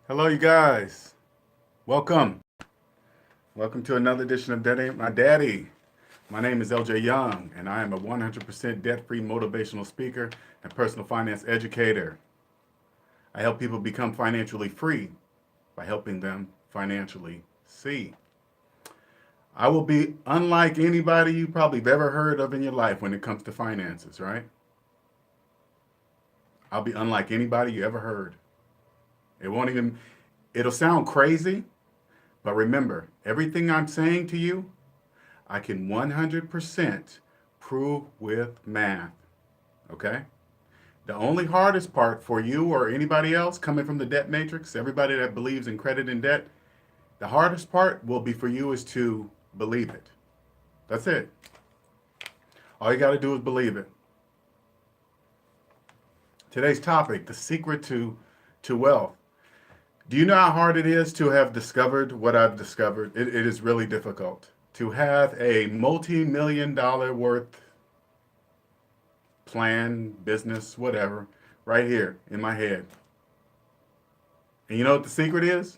Hello, you guys. Welcome. Welcome to another edition of That Ain't My Daddy. My name is LJ Young, and I am a 100% debt free motivational speaker and personal finance educator. I help people become financially free by helping them financially see. I will be unlike anybody you probably have ever heard of in your life when it comes to finances, right? I'll be unlike anybody you ever heard. It won't even, it'll sound crazy, but remember, everything I'm saying to you, I can 100% prove with math. Okay? The only hardest part for you or anybody else coming from the debt matrix, everybody that believes in credit and debt, the hardest part will be for you is to believe it. That's it. All you got to do is believe it. Today's topic, the secret to wealth. Do you know how hard it is to have discovered what I've discovered? It is really difficult to have a multi-million dollar worth plan, business, whatever, right here in my head. And you know what the secret is?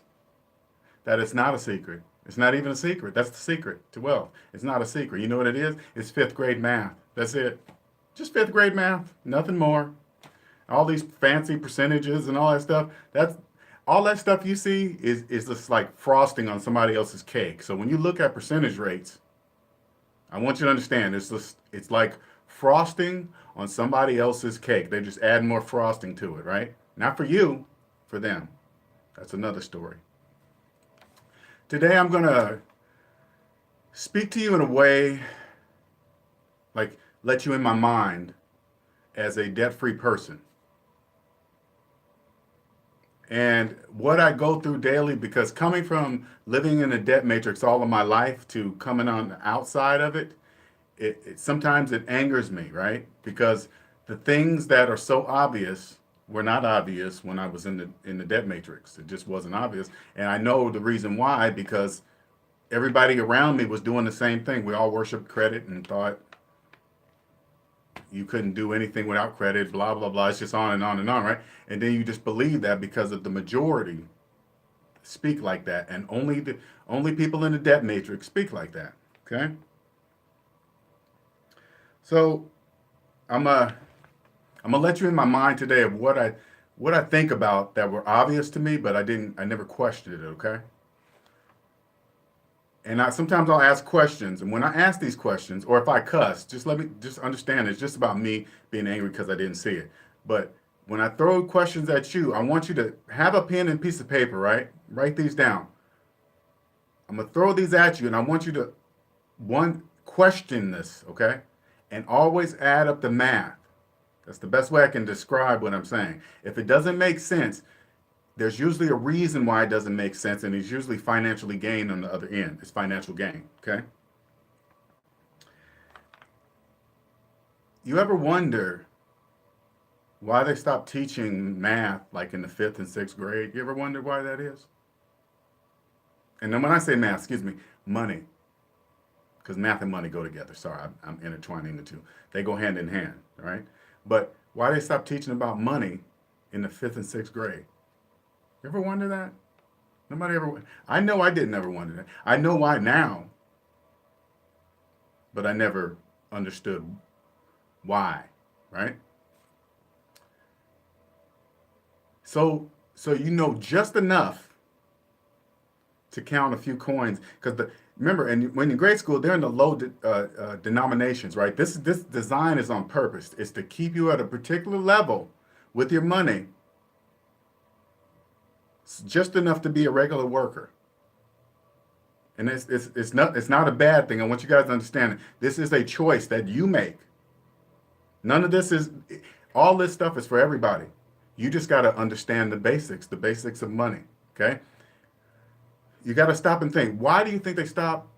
That it's not a secret. It's not even a secret. That's the secret to wealth. It's not a secret. You know what it is? It's fifth grade math. That's it. Just fifth grade math. Nothing more. All these fancy percentages and all that stuff. That's all that stuff you see is just like frosting on somebody else's cake. So when you look at percentage rates, I want you to understand it's like frosting on somebody else's cake. They just add more frosting to it, right? Not for you, for them. That's another story. Today I'm going to speak to you in a way like let you in my mind as a debt-free person. And what I go through daily, because coming from living in a debt matrix all of my life to coming on the outside of it, sometimes it angers me, right? Because the things that are so obvious were not obvious when I was in the debt matrix. It just wasn't obvious. And I know the reason why, because everybody around me was doing the same thing. We all worshiped credit and thought you couldn't do anything without credit, blah, blah, blah. It's just on and on and on, right? And then you just believe that because of the majority speak like that. And only people in the debt matrix speak like that, okay? So I'm gonna let you in my mind today of what I think about that were obvious to me, but I never questioned it, okay? And sometimes I'll ask questions, and when I ask these questions, or if I cuss, just understand it's just about me being angry because I didn't see it. But when I throw questions at you, I want you to have a pen and piece of paper, right? Write these down. I'm gonna throw these at you, and I want you to question this, okay? And always add up the math. That's the best way I can describe what I'm saying. If it doesn't make sense, there's usually a reason why it doesn't make sense, and it's usually financially gain on the other end. It's financial gain, okay? You ever wonder why they stopped teaching math like in the fifth and sixth grade? You ever wonder why that is? And then when I say math, excuse me, money, because math and money go together. Sorry, I'm intertwining the two. They go hand in hand, right? But why they stopped teaching about money in the fifth and sixth grade? You ever wonder that? Nobody ever. I know I didn't ever wonder that. I know why now, but I never understood why, right? So you know just enough to count a few coins, because remember, and when in grade school, they're in the low denominations, right? This design is on purpose. It's to keep you at a particular level with your money, just enough to be a regular worker. And it's not a bad thing. I want you guys to understand it. This is a choice that you make. None of this is, all this stuff is for everybody. You just got to understand the basics of money, okay? You got to stop and think, why do you think they stopped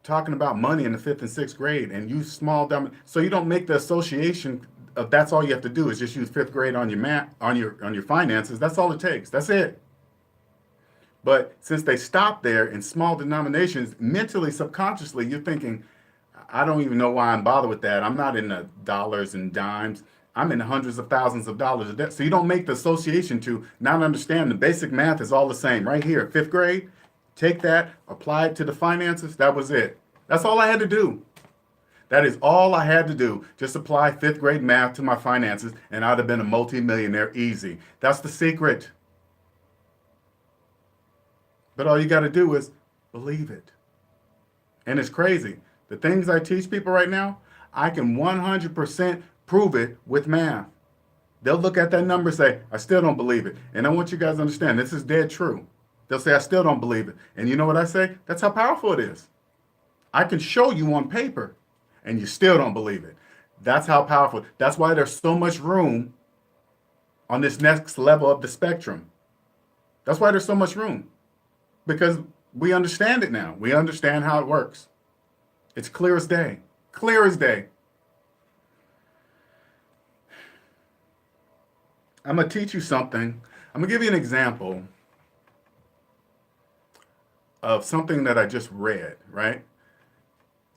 talking about money in the fifth and sixth grade and use small dumb, so you don't make the association of that's all you have to do is just use fifth grade on your math, on your finances. That's all it takes. That's it. But since they stopped there in small denominations, mentally, subconsciously, you're thinking, I don't even know why I'm bothered with that. I'm not in the dollars and dimes. I'm in the hundreds of thousands of dollars of debt. So you don't make the association to not understand the basic math is all the same. Right here, fifth grade, take that, apply it to the finances. That was it. That's all I had to do. That is all I had to do. Just apply fifth grade math to my finances and I'd have been a multimillionaire easy. That's the secret. But all you got to do is believe it. And it's crazy. The things I teach people right now, I can 100% prove it with math. They'll look at that number and say, I still don't believe it. And I want you guys to understand, this is dead true. They'll say, I still don't believe it. And you know what I say? That's how powerful it is. I can show you on paper and you still don't believe it. That's how powerful. That's why there's so much room on this next level of the spectrum. That's why there's so much room. Because we understand it now. We understand how it works. It's clear as day. Clear as day. I'm going to teach you something. I'm going to give you an example of something that I just read, right?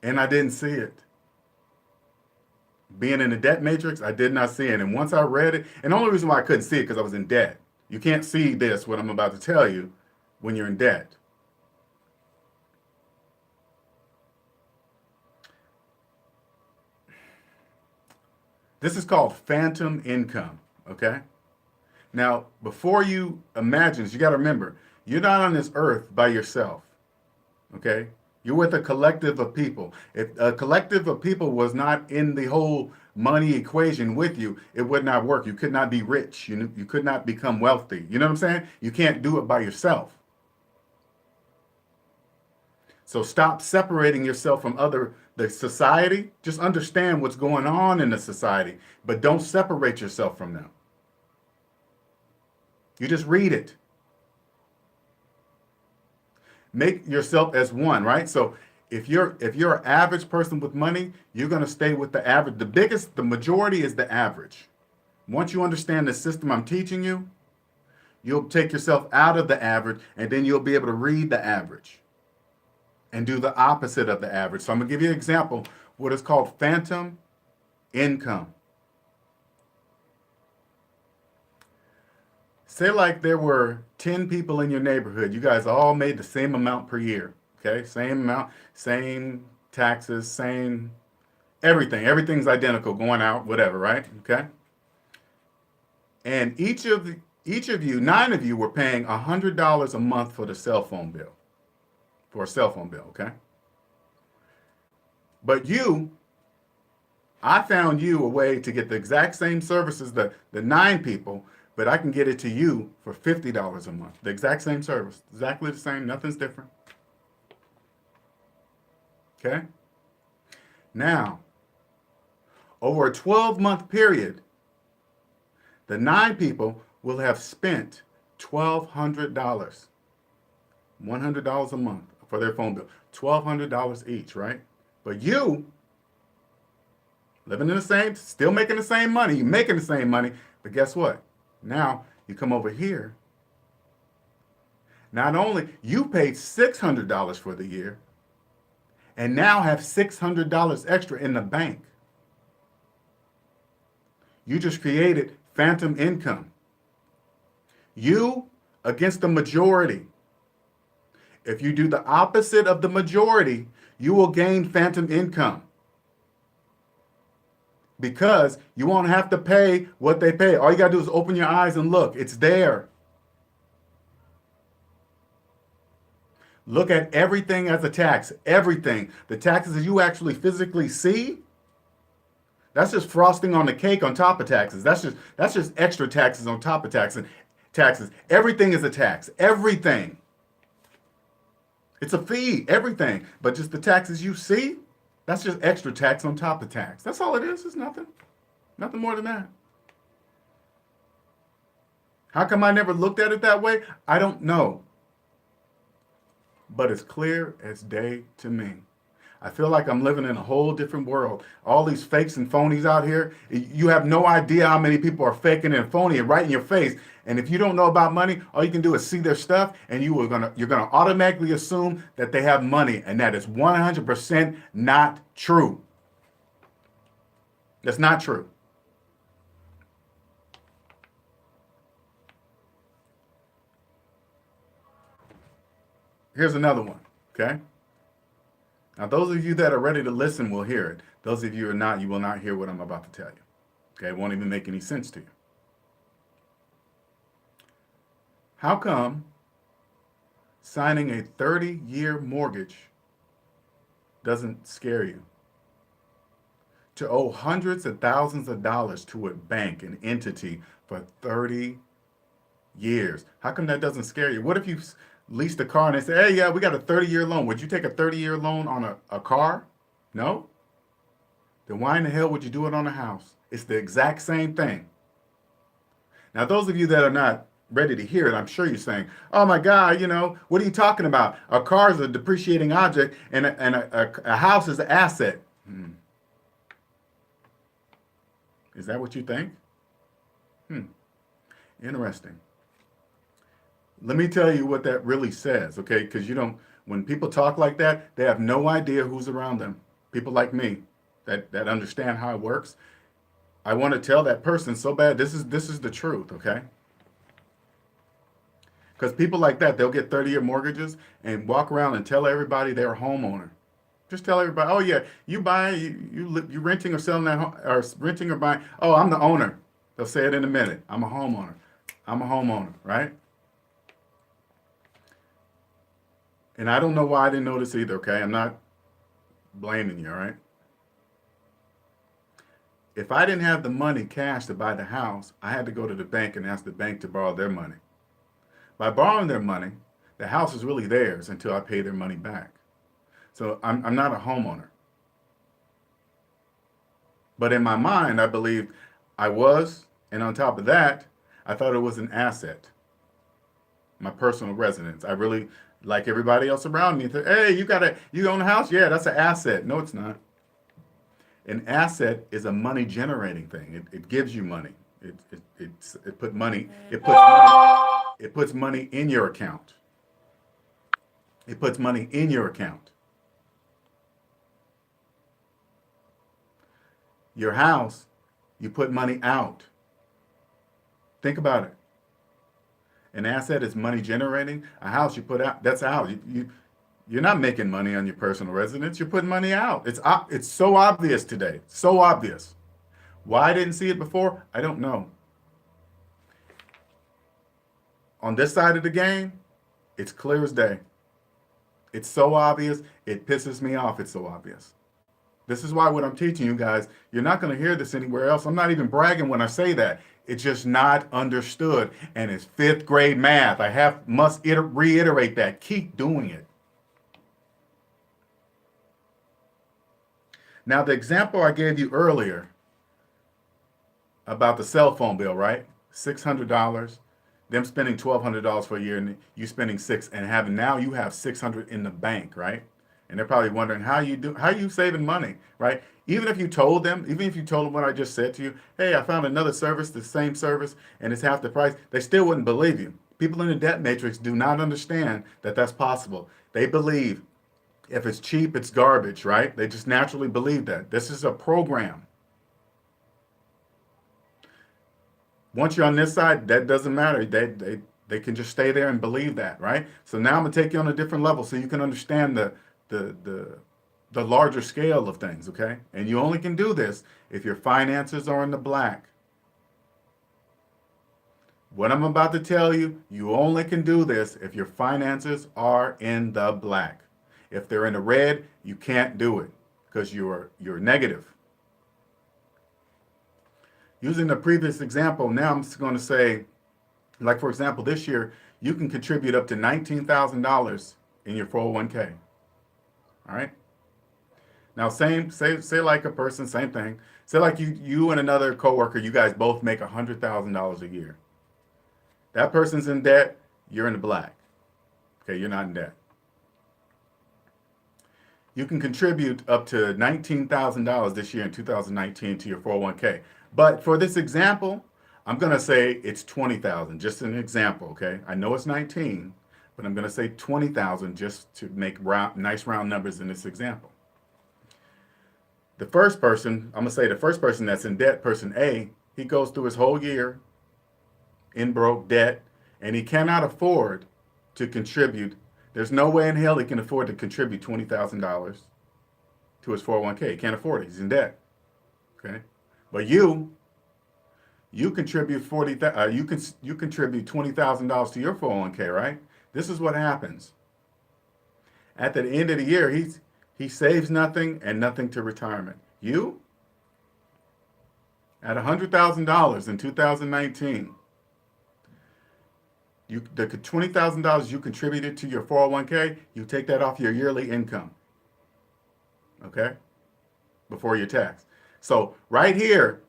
And I didn't see it. Being in the debt matrix, I did not see it. And once I read it, and the only reason why I couldn't see it because I was in debt. You can't see this, what I'm about to tell you, when you're in debt. This is called phantom income, okay? Now, before you imagine this, you got to remember, you're not on this earth by yourself, okay? You're with a collective of people. If a collective of people was not in the whole money equation with you, it would not work. You could not be rich. You could not become wealthy. You know what I'm saying? You can't do it by yourself. So stop separating yourself from the society. Just understand what's going on in the society, but don't separate yourself from them. You just read it. Make yourself as one, right? So if you're an average person with money, you're going to stay with the average. The majority is the average. Once you understand the system I'm teaching you, you'll take yourself out of the average and then you'll be able to read the average and do the opposite of the average. So I'm going to give you an example, what is called phantom income. Say like there were 10 people in your neighborhood. You guys all made the same amount per year. Okay? Same amount, same taxes, same everything. Everything's identical going out, whatever, right? Okay? And each of you, 9 of you were paying $100 a month for the cell phone bill. For a cell phone bill, okay? But I found you a way to get the exact same services, the 9 people, but I can get it to you for $50 a month. The exact same service. Exactly the same. Nothing's different. Okay? Now, over a 12-month period, the 9 people will have spent $1,200. $100 a month for their phone bill. $1,200 each, right? But you, living in the same, still making the same money. You're making the same money, but guess what? Now, you come over here. Not only, you paid $600 for the year, and now have $600 extra in the bank. You just created phantom income. You against the majority. If you do the opposite of the majority, you will gain phantom income. Because you won't have to pay what they pay. All you got to do is open your eyes and look. It's there. Look at everything as a tax. Everything. The taxes that you actually physically see, that's just frosting on the cake on top of taxes. That's just extra taxes on top of taxes. Everything is a tax. Everything. It's a fee. Everything. But just the taxes you see, that's just extra tax on top of tax. That's all it is. It's nothing. Nothing more than that. How come I never looked at it that way? I don't know. But it's clear as day to me. I feel like I'm living in a whole different world. All these fakes and phonies out here, you have no idea how many people are faking and phony and right in your face. And if you don't know about money, all you can do is see their stuff and you're gonna automatically assume that they have money, and that is 100% not true. That's not true. Here's another one, okay? Now, those of you that are ready to listen will hear it. Those of you who are not, you will not hear what I'm about to tell you. Okay, it won't even make any sense to you. How come signing a 30-year mortgage doesn't scare you? To owe hundreds of thousands of dollars to a bank, an entity, for 30 years. How come that doesn't scare you? What if you leased a car and they say, hey, yeah, we got a 30-year loan. Would you take a 30-year loan on a car? No? Then why in the hell would you do it on a house? It's the exact same thing. Now, those of you that are not ready to hear it, I'm sure you're saying, oh my God, what are you talking about? A car is a depreciating object and a house is an asset. Is that what you think? Interesting. Let me tell you what that really says, okay? Because when people talk like that, they have no idea who's around them. People like me that understand how it works. I want to tell that person so bad, this is the truth, okay? Because people like that, they'll get 30-year mortgages and walk around and tell everybody they're a homeowner. Just tell everybody, oh yeah, you renting or selling that home, or renting or buying. Oh, I'm the owner. They'll say it in a minute. I'm a homeowner. I'm a homeowner, right? And I don't know why I didn't know this either, okay? I'm not blaming you, all right? If I didn't have the money cash to buy the house, I had to go to the bank and ask the bank to borrow their money. By borrowing their money, the house is really theirs until I pay their money back. So I'm not a homeowner. But in my mind, I believed I was, and on top of that, I thought it was an asset. My personal residence. I really, like everybody else around me, said, hey, you own a house? Yeah, that's an asset. No, it's not. An asset is a money generating thing. It gives you money. It puts money in your account. It puts money in your account. Your house, you put money out. Think about it. An asset is money generating. A house you put out, that's out. You're not making money on your personal residence. You're putting money out. It's so obvious today. So obvious. Why I didn't see it before? I don't know. On this side of the game, it's clear as day. It's so obvious, it pisses me off. It's so obvious. This is why what I'm teaching you guys, you're not going to hear this anywhere else. I'm not even bragging when I say that. It's just not understood. And it's fifth grade math. Must reiterate that. Keep doing it. Now, the example I gave you earlier about the cell phone bill, right? $600, them spending $1,200 for a year, and you spending $600, and now you have $600 in the bank, right? And they're probably wondering how you saving money, right? Even if you told them what I just said to you, hey, I found another service, the same service, and it's half the price, they still wouldn't believe you. People in the debt matrix do not understand that that's possible. They believe if it's cheap, it's garbage, right? They just naturally believe that. This is a program. Once you're on this side, that doesn't matter. They can just stay there and believe that, right? So now I'm gonna take you on a different level so you can understand the larger scale of things, okay? And you only can do this if your finances are in the black. What I'm about to tell you, you only can do this if your finances are in the black. If they're in the red, you can't do it because you're negative. Using the previous example, now I'm just going to say, like for example, this year, you can contribute up to $19,000 in your 401k. All right? Now, say like a person, same thing. Say like you and another coworker, you guys both make $100,000 a year. That person's in debt, you're in the black. Okay, you're not in debt. You can contribute up to $19,000 this year in 2019 to your 401k. But for this example, I'm going to say it's 20,000, just an example, okay? I know it's 19, but I'm going to say 20,000 just to make nice round numbers in this example. The first person, I'm going to say the first person that's in debt, person A, he goes through his whole year in broke debt, and he cannot afford to contribute There's no way in hell he can afford to contribute $20,000 to his 401k. He can't afford it. He's in debt. Okay, but you contribute you contribute $20,000 to your 401k, right? This is what happens. At the end of the year, he saves nothing and nothing to retirement. You at $100,000 in 2019, the $20,000 you contributed to your 401k, you take that off your yearly income. Okay, before your tax. So right here,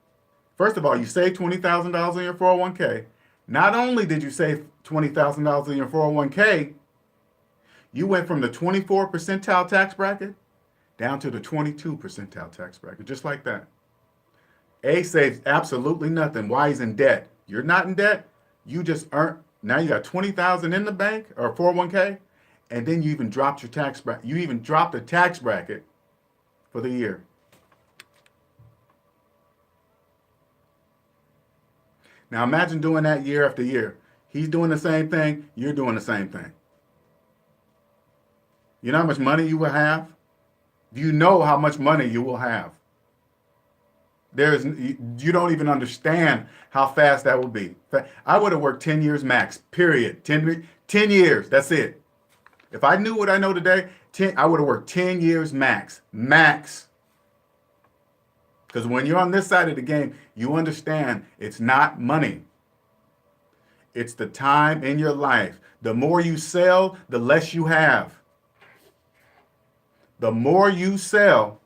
first of all, you save $20,000 in your 401k. Not only did you save $20,000 in your 401k, you went from the 24 percentile tax bracket down to the 22 percentile tax bracket, just like that. A saves absolutely nothing. Why? He's in debt. You're not in debt. You just earned. Now you got 20,000 in the bank or 401k, and then you even dropped your tax bracket. You even dropped the tax bracket for the year. Now imagine doing that year after year. He's doing the same thing. You're doing the same thing. You know how much money you will have? Do you know how much money you will have? You don't even understand how fast that will be. I would have worked 10 years max, period. 10 years, that's it. If I knew what I know today, I would have worked 10 years max. Max. Because when you're on this side of the game, you understand it's not money. It's the time in your life. The more you sell, the less you have. The more you sell,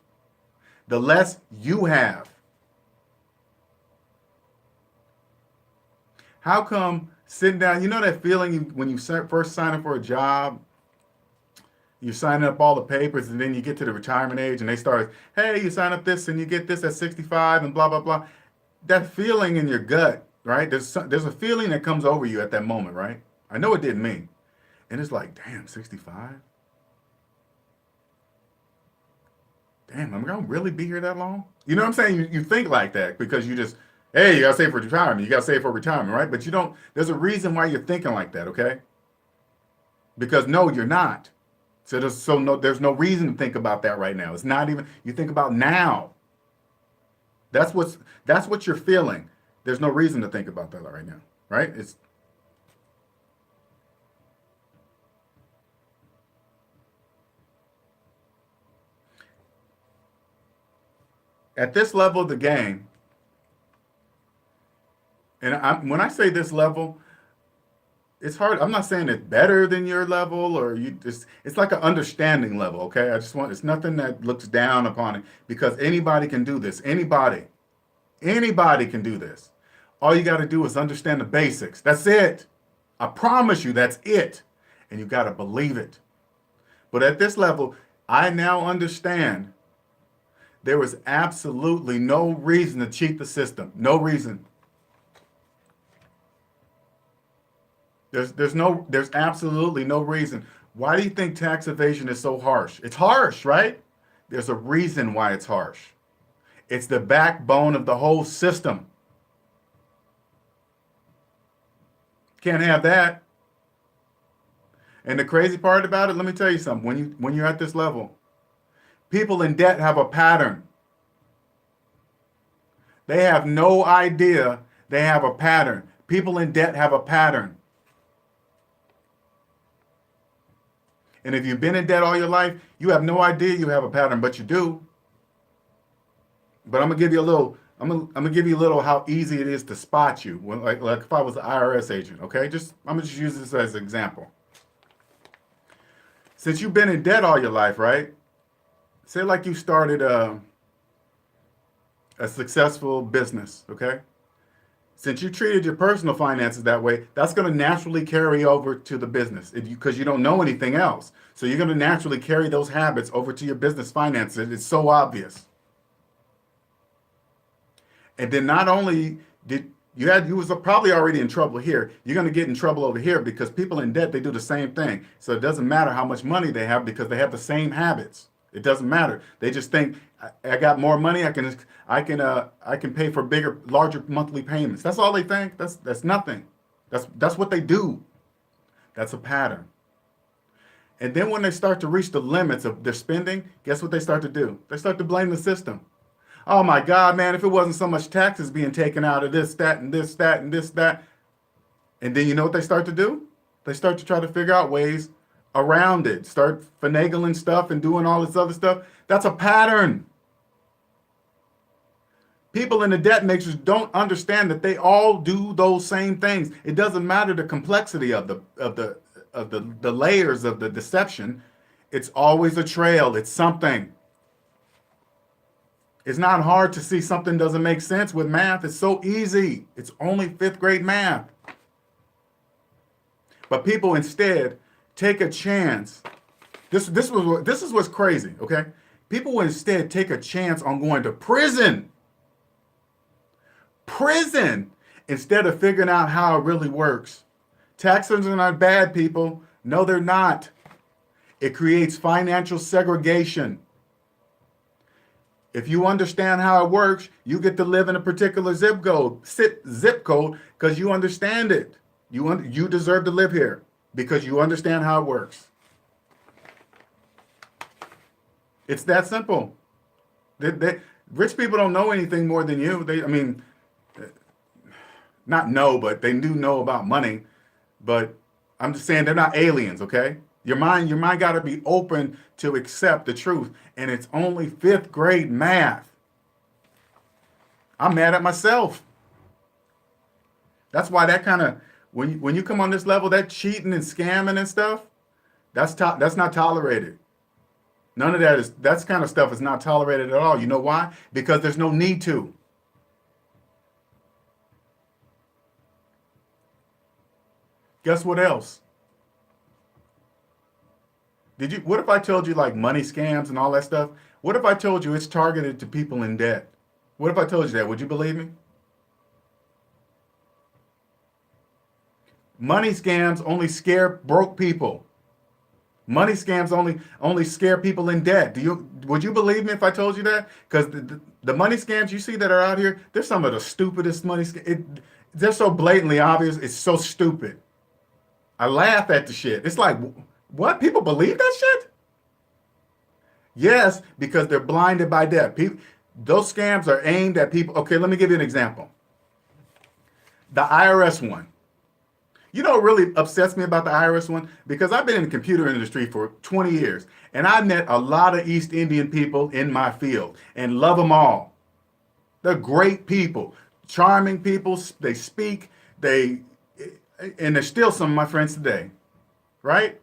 the less you have. How come sitting down, you know that feeling when you first sign up for a job, you're signing up all the papers and then you get to the retirement age and they start, hey, you sign up this and you get this at 65 and blah, blah, blah. That feeling in your gut, right? There's a feeling that comes over you at that moment, right? I know it did me. And it's like, damn, 65? Damn, am I going to really be here that long? You know what I'm saying? You think like that because you just, hey, you got to save for retirement. You got to save for retirement, right? But you don't, there's a reason why you're thinking like that, okay? Because no, you're not. There's no reason to think about that right now. It's not even, you think about now. That's what you're feeling. There's no reason to think about that right now, right? It's at this level of the game, and when I say this level, it's hard. I'm not saying it's better than your level or it's like an understanding level, okay? It's nothing that looks down upon it because anybody can do this. Anybody can do this. All you got to do is understand the basics. That's it. I promise you, that's it. And you got to believe it. But at this level, I now understand there was absolutely no reason to cheat the system. No reason. There's absolutely no reason. Why do you think tax evasion is so harsh? It's harsh, right? There's a reason why it's harsh. It's the backbone of the whole system. Can't have that. And the crazy part about it, let me tell you something. When you're at this level, people in debt have a pattern. They have no idea they have a pattern. People in debt have a pattern. And if you've been in debt all your life, you have no idea you have a pattern, but you do. But I'm gonna give you a little. I'm gonna give you a little how easy it is to spot you. Like if I was an IRS agent, okay? I'm gonna just use this as an example. Since you've been in debt all your life, right? Say like you started a successful business, okay? Since you treated your personal finances that way, that's going to naturally carry over to the business because you don't know anything else. So you're going to naturally carry those habits over to your business finances. It's so obvious. And then not only did you was probably already in trouble here, you're going to get in trouble over here because people in debt, they do the same thing. So it doesn't matter how much money they have because they have the same habits. It doesn't matter. They just think I got more money. I can pay for larger monthly payments. That's all they think. That's nothing. That's what they do. That's a pattern. And then when they start to reach the limits of their spending, guess what they start to do? They start to blame the system. Oh my God, man, if it wasn't so much taxes being taken out of this, that, and this, that, and this, that. And then you know what they start to do? They start to try to figure out ways around it, start finagling stuff and doing all this other stuff. That's a pattern. People in the debt matrix don't understand that they all do those same things. It doesn't matter the complexity of the layers of the deception. It's always a trail. It's something. It's not hard to see something doesn't make sense with math. It's so easy. It's only fifth grade math. But people instead take a chance. This is what's crazy, okay? People will instead take a chance on going to prison. Prison instead of figuring out how it really works. Taxes are not bad, people. No, they're not. It creates financial segregation. If you understand how it works, you get to live in a particular zip code because you understand it. You deserve to live here because you understand how it works. It's that simple. Rich people don't know anything more than you. Not know, but they do know about money. But I'm just saying they're not aliens, okay? Your mind got to be open to accept the truth. And it's only fifth grade math. I'm mad at myself. That's why that kind of, when you come on this level, that cheating and scamming and stuff, that's not tolerated. None of that kind of stuff is not tolerated at all. You know why? Because there's no need to. Guess what else? What if I told you like money scams and all that stuff? What if I told you it's targeted to people in debt? What if I told you that? Would you believe me? Money scams only scare broke people. Money scams only scare people in debt. Would you believe me if I told you that? Because the money scams you see that are out here, they're some of the stupidest money scams. They're so blatantly obvious. It's so stupid. I laugh at the shit. It's like, what? People believe that shit? Yes, because they're blinded by debt. Those scams are aimed at people. Okay, let me give you an example. The IRS one. You know what really upsets me about the IRS one? Because I've been in the computer industry for 20 years, and I met a lot of East Indian people in my field and love them all. They're great people, charming people. They speak, and they're still some of my friends today, right?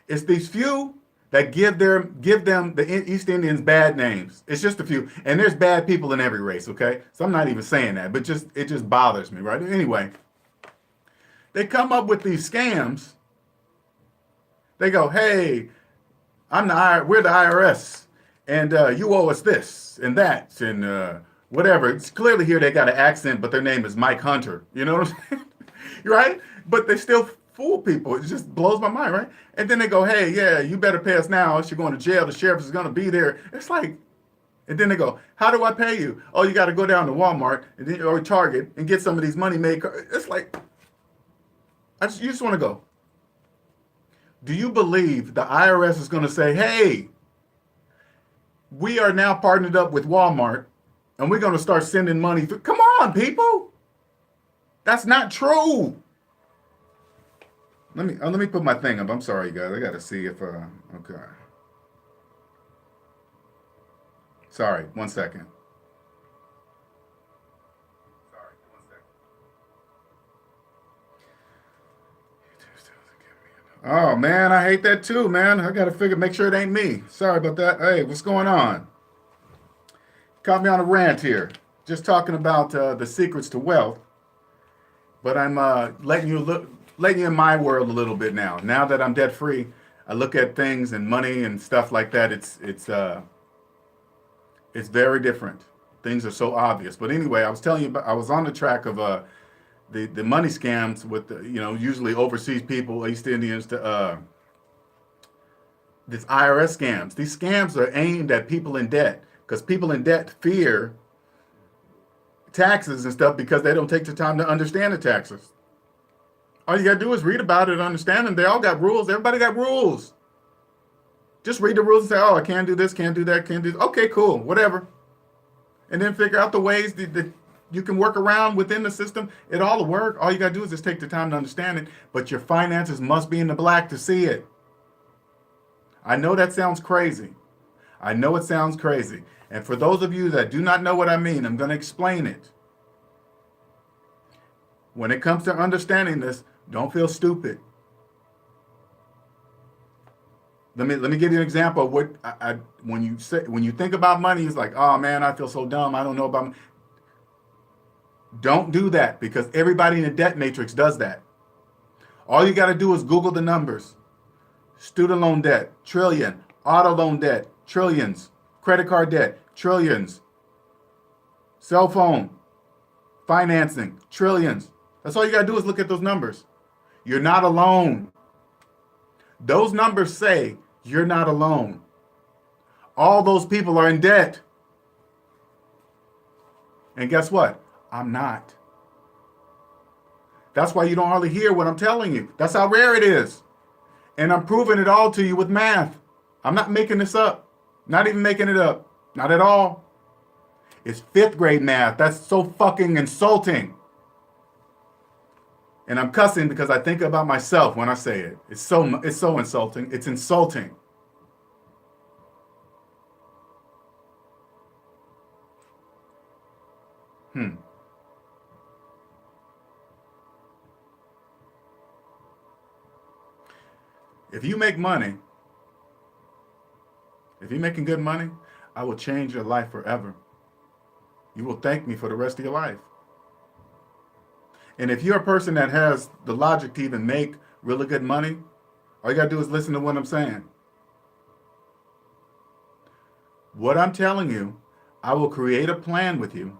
It's these few that give them the East Indians bad names. It's just a few, and there's bad people in every race. Okay, so I'm not even saying that, but it just bothers me, right? Anyway, they come up with these scams. They go, "Hey, we're the IRS, and you owe us this and that and whatever." It's clearly here they got an accent, but their name is Mike Hunter. You know what I'm saying? Right? But they still fool people. It just blows my mind, right? And then they go, "Hey, yeah, you better pay us now, else you're going to jail. The sheriff is going to be there." It's like, and then they go, "How do I pay you?" "Oh, you got to go down to Walmart or Target and get some of these money made." It's like, you just want to go. Do you believe the IRS is going to say, "Hey, we are now partnered up with Walmart, and we're going to start sending money through"? Come on, people. That's not true. Let me put my thing up. I'm sorry, guys. I got to see if okay. Sorry, 1 second. Oh man, I hate that too, man. I got to make sure it ain't me. Sorry about that. Hey, what's going on? Caught me on a rant here. Just talking about the secrets to wealth. But I'm letting you in my world a little bit now. Now that I'm debt free, I look at things and money and stuff like that. It's very different. Things are so obvious. But anyway, I was telling you about, I was on the track of the money scams with usually overseas people, East Indians, to this IRS scams. These scams are aimed at people in debt because people in debt fear taxes and stuff because they don't take the time to understand the taxes. All you gotta do is read about it and understand them. They all got rules. Everybody got rules. Just read the rules and say, oh, I can't do this, can't do that, can't do this. Okay, cool, whatever. And then figure out the ways that you can work around within the system. It all will work. All you got to do is just take the time to understand it. But your finances must be in the black to see it. I know that sounds crazy. I know it sounds crazy. And for those of you that do not know what I mean, I'm going to explain it. When it comes to understanding this, don't feel stupid. Let me give you an example of what when you think about money, it's like, oh man, I feel so dumb. I don't know about money. Don't do that, because everybody in the debt matrix does that. All you got to do is Google the numbers. Student loan debt, trillion. Auto loan debt, trillions. Credit card debt, trillions. Cell phone financing, trillions. That's all you got to do is look at those numbers. You're not alone. Those numbers say you're not alone. All those people are in debt. And guess what? I'm not. That's why you don't hardly hear what I'm telling you. That's how rare it is. And I'm proving it all to you with math. I'm not making this up. Not even making it up. Not at all. It's 5th grade math. That's so fucking insulting. And I'm cussing because I think about myself when I say it. It's so insulting. It's insulting. If you make money, if you're making good money, I will change your life forever. You will thank me for the rest of your life. And if you're a person that has the logic to even make really good money, all you got to do is listen to what I'm saying. What I'm telling you, I will create a plan with you,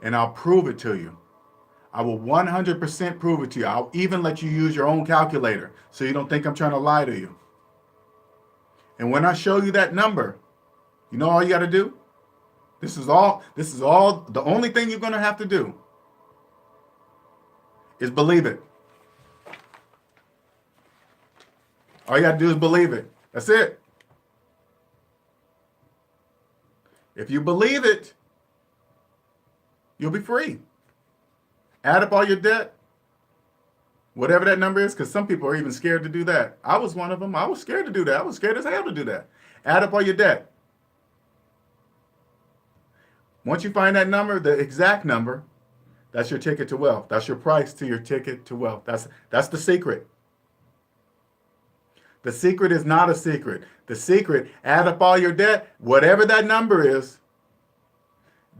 and I'll prove it to you. I will 100% prove it to you. I'll even let you use your own calculator so you don't think I'm trying to lie to you. And when I show you that number, you know all you got to do? This is all, the only thing you're going to have to do is believe it. All you got to do is believe it. That's it. If you believe it, you'll be free. Add up all your debt, whatever that number is, because some people are even scared to do that. I was one of them. I was scared to do that. I was scared as hell to do that. Add up all your debt. Once you find that number, the exact number, that's your ticket to wealth. That's your price to your ticket to wealth. That's the secret. The secret is not a secret. The secret, add up all your debt, whatever that number is,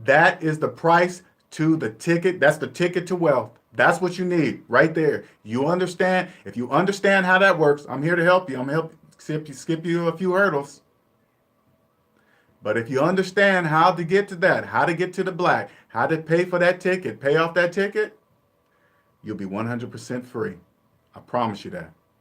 that is the price to the ticket. That's the ticket to wealth. That's what you need right there. You understand? If you understand how that works, I'm here to help you. I'm going to help skip you a few hurdles. But if you understand how to get to that, how to get to the black, how to pay for that ticket, pay off that ticket, you'll be 100% free. I promise you that.